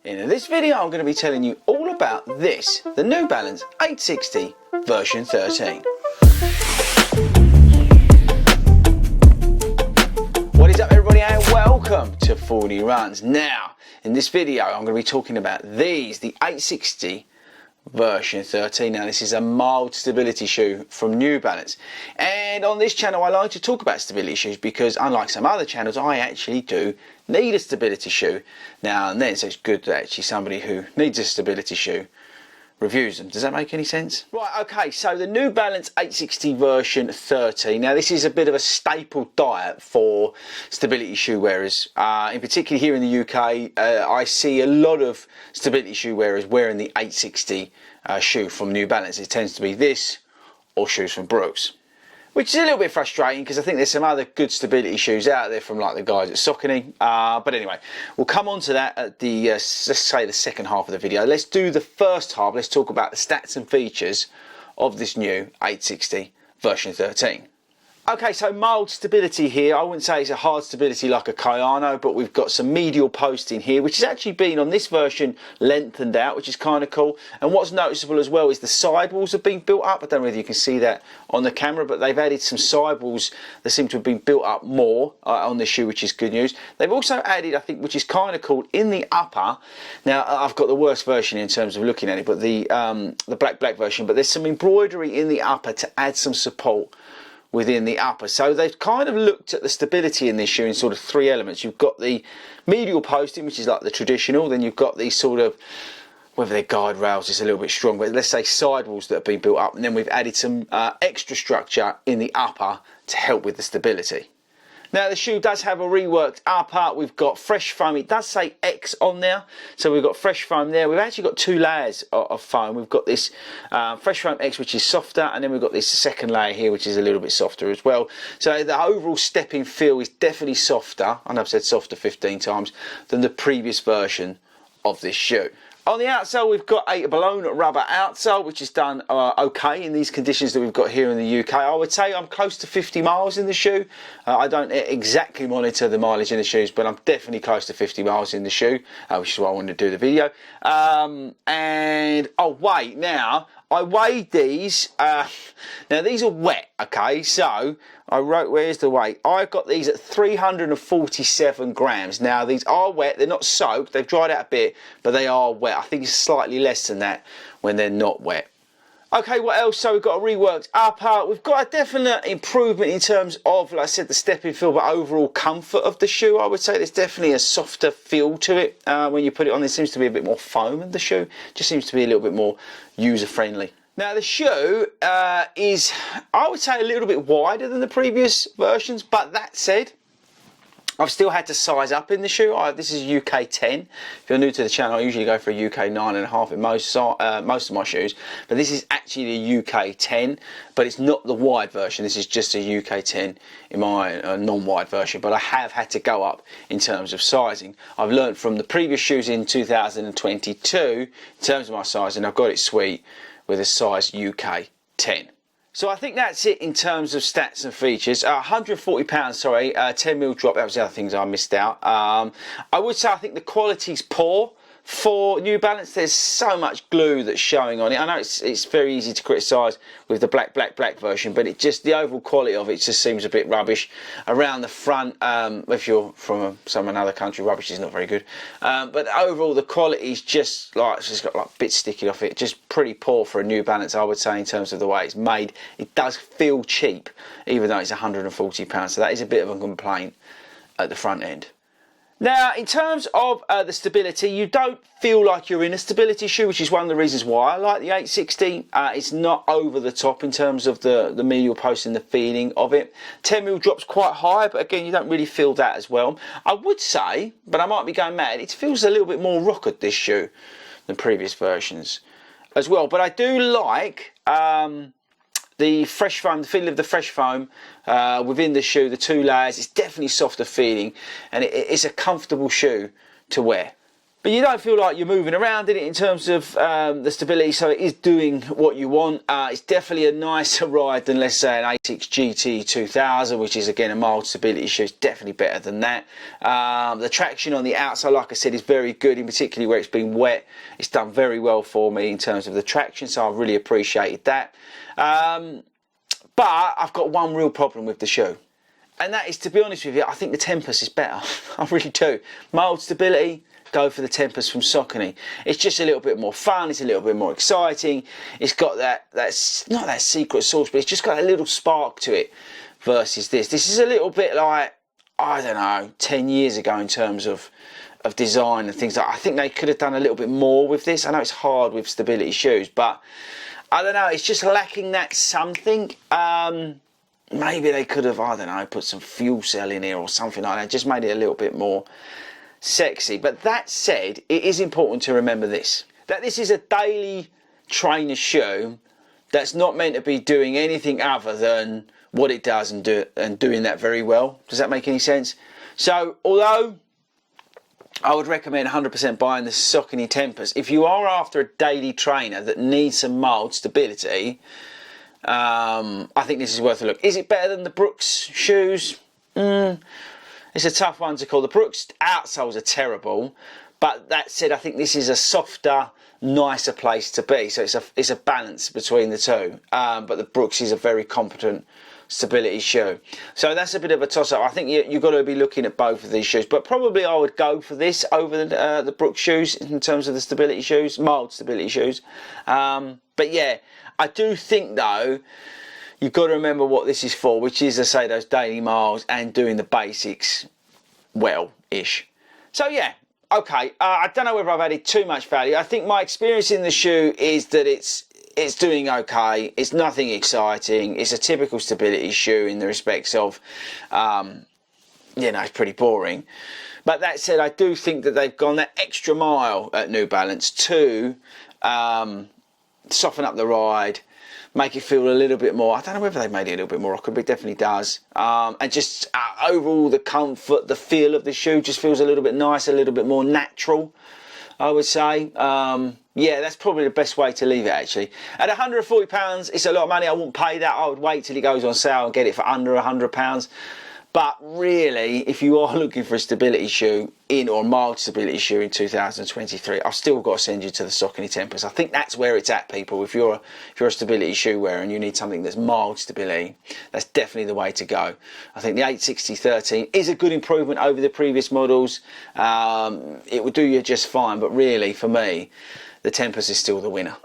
In this video I'm going to be telling you all about this, the New Balance 860 version 13. What is up everybody and welcome to 40 Runs. Now in this video I'm going to be talking about these, the 860 version 13. Now this is a mild stability shoe from New Balance, and on this channel I like to talk about stability shoes because unlike some other channels I actually do need a stability shoe now and then, so it's good that actually somebody who needs a stability shoe reviews them. Does that make any sense? Right, okay, so the New Balance 860 version 13. Now this is a bit of a staple diet for stability shoe wearers. In particular here in the UK, I see a lot of stability shoe wearers wearing the 860 shoe from New Balance. It tends to be this or shoes from Brooks, which is a little bit frustrating because I think there's some other good stability shoes out there from like the guys at Saucony. But anyway, we'll come on to that at the, let's say the second half of the video. Let's do the first half. Let's talk about the stats and features of this new 860 version 13. Okay, so mild stability here. I wouldn't say it's a hard stability like a Kayano, but we've got some medial posting here, which has actually been on this version lengthened out, which is kind of cool. And what's noticeable as well is the sidewalls have been built up. I don't know whether you can see that on the camera, but they've added some sidewalls that seem to have been built up more on the shoe, which is good news. They've also added, I think, which is kind of cool, in the upper. Now, I've got the worst version in terms of looking at it, but the black version, but there's some embroidery in the upper to add some support within the upper. So they've kind of looked at the stability in this shoe in sort of three elements. You've got the medial posting, which is like the traditional, then you've got these sort of, whether they're guide rails is a little bit strong, but let's say sidewalls that have been built up, and then we've added some extra structure in the upper to help with the stability. Now the shoe does have a reworked upper. We've got fresh foam. It does say X on there, so we've got fresh foam there. We've actually got two layers of foam. We've got this fresh foam X, which is softer, and then we've got this second layer here, which is a little bit softer as well. So the overall stepping feel is definitely softer, I know I've said softer 15 times, than the previous version of this shoe. On the outsole, we've got a blown rubber outsole, which is done okay in these conditions that we've got here in the UK. I would say I'm close to 50 miles in the shoe. I don't exactly monitor the mileage in the shoes, but I'm definitely close to 50 miles in the shoe, which is why I wanted to do the video. And oh wait, now I weighed these. Now these are wet, okay? So I wrote, where's the weight? I got these at 347 grams. Now these are wet, they're not soaked, they've dried out a bit, but they are wet. I think it's slightly less than that when they're not wet. Okay, what else? So we've got a reworked upper. We've got a definite improvement in terms of, like I said, the stepping feel, but overall comfort of the shoe. I would say there's definitely a softer feel to it when you put it on. There seems to be a bit more foam in the shoe. Just seems to be a little bit more user-friendly. Now the shoe is, I would say, a little bit wider than the previous versions, but that said, I've still had to size up in the shoe. This is UK 10. If you're new to the channel, I usually go for a UK 9.5 in most of my shoes. But this is actually the UK 10, but it's not the wide version. This is just a UK 10 in my non-wide version. But I have had to go up in terms of sizing. I've learned from the previous shoes in 2022, in terms of my sizing, I've got it sweet with a size UK 10. So I think that's it in terms of stats and features. £140, sorry, 10mm drop. That was the other things I missed out. I would say I think the quality's poor for New Balance. There's so much glue that's showing on it. I know it's very easy to criticise with the black version, but it just, the overall quality of it just seems a bit rubbish. Around the front, if you're from another country, rubbish is not very good. But overall, the quality is just like, it's just got like bits sticking off it. Just pretty poor for a New Balance, I would say, in terms of the way it's made. It does feel cheap, even though it's £140. So that is a bit of a complaint at the front end. Now, in terms of the stability, you don't feel like you're in a stability shoe, which is one of the reasons why I like the 860. It's not over the top in terms of the medial post and the feeling of it. 10mm drops quite high, but again, you don't really feel that as well. I would say, but I might be going mad, it feels a little bit more rockered, this shoe, than previous versions as well. But I do like the fresh foam, the feeling of the fresh foam within the shoe, the two layers. It's definitely softer feeling, and it's a comfortable shoe to wear. but you don't feel like you're moving around in it in terms of the stability, so it is doing what you want. It's definitely a nicer ride than, let's say, an A6 GT 2000, which is again a mild stability shoe. It's definitely better than that. The traction on the outside, like I said, is very good, in particularly where it's been wet. It's done very well for me in terms of the traction, so I've really appreciated that. But I've got one real problem with the shoe, and that is, to be honest with you, I think the Tempest is better. I really do. Mild stability, go for the Tempest from Saucony. It's just a little bit more fun, it's a little bit more exciting. It's got that's not that secret sauce, but it's just got a little spark to it versus this. This is a little bit like, I don't know, 10 years ago in terms of design and things like that. I think they could have done a little bit more with this. I know it's hard with stability shoes, but I don't know, it's just lacking that something. Maybe they could have, I don't know, put some fuel cell in here or something like that, just made it a little bit more sexy. But that said, it is important to remember this, that this is a daily trainer shoe that's not meant to be doing anything other than what it does and doing that very well. Does that make any sense? So although I would recommend 100% buying the Saucony Tempest, if you are after a daily trainer that needs some mild stability, I think this is worth a look. Is it better than the Brooks shoes? It's a tough one to call. The Brooks outsoles are terrible, but that said, I think this is a softer, nicer place to be. So it's a balance between the two. But the Brooks is a very competent stability shoe. So that's a bit of a toss-up. I think you've got to be looking at both of these shoes, but probably I would go for this over the Brooks shoes in terms of the stability shoes, mild stability shoes. But yeah, I do think though, you've got to remember what this is for, which is, as I say, those daily miles and doing the basics well-ish. So yeah, okay, I don't know whether I've added too much value. I think my experience in the shoe is that it's doing okay. It's nothing exciting. It's a typical stability shoe in the respects of, you know, it's pretty boring. But that said, I do think that they've gone that extra mile at New Balance to soften up the ride, make it feel a little bit more, I don't know whether they made it a little bit more rockabilly, it definitely does. And just overall the comfort, the feel of the shoe just feels a little bit nicer, a little bit more natural, I would say. Yeah, that's probably the best way to leave it actually. At £140, it's a lot of money. I wouldn't pay that. I would wait till it goes on sale and get it for under £100. But really, if you are looking for a stability shoe or mild stability shoe in 2023, I've still got to send you to the Saucony Tempest. I think that's where it's at, people. If you're a stability shoe wearer and you need something that's mild stability, that's definitely the way to go. I think the 860-13 is a good improvement over the previous models. It will do you just fine, but really, for me, the Tempest is still the winner.